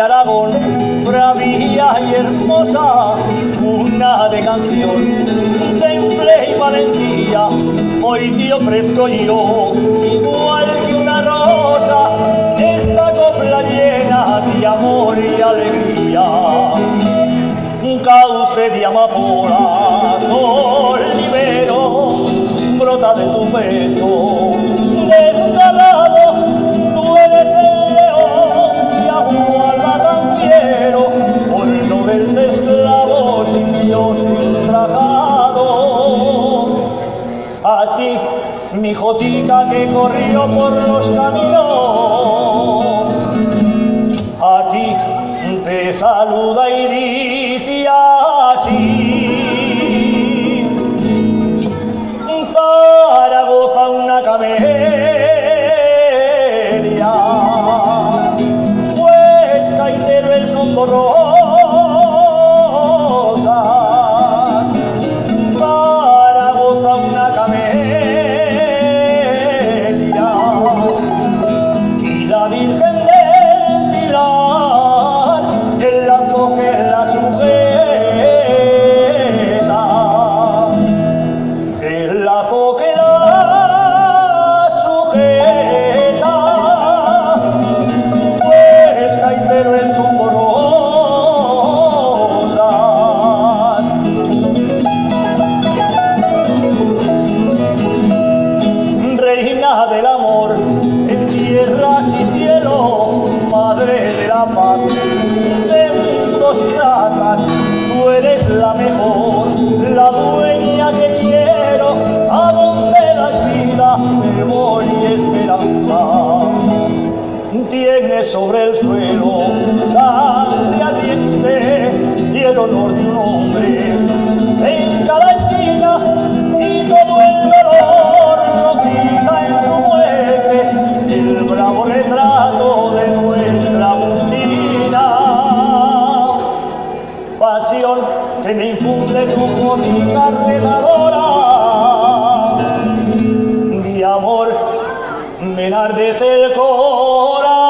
Aragón, bravía y hermosa, una de canción, temple y valentía, hoy te ofrezco yo, igual que una rosa, esta copla llena de amor y alegría. Un cauce de amapola, sol libero, brota de tu pecho, desgarrado, tú eres el león que aguarda tan fiero, por no verte esclavo, sin Dios y ultrajado. A ti, mi jotica que corrió por los caminos, a ti te saluda y dice así: Zaragoza, una camelia, pues Caitero el son borrosas. Zaragoza, una camelia, y la Virgen del Pilar, el lazo que la sujeta, el lazo que la sujeta, pues Caitero en son borrosas. Reina del amor en tierras y cielo, madre de la paz de mundos y razas, tú eres la mejor, la dueña que quiero, a donde das vida, temor y esperanza. Tienes sobre el suelo sangre ardiente y el honor de un hombre en cada esquina, y todo el dolor lo grita en su muerte el bravo retrato de nuestra Agustina. Pasión que me infunde tu jotica retadora, de amor me enardece el corazón.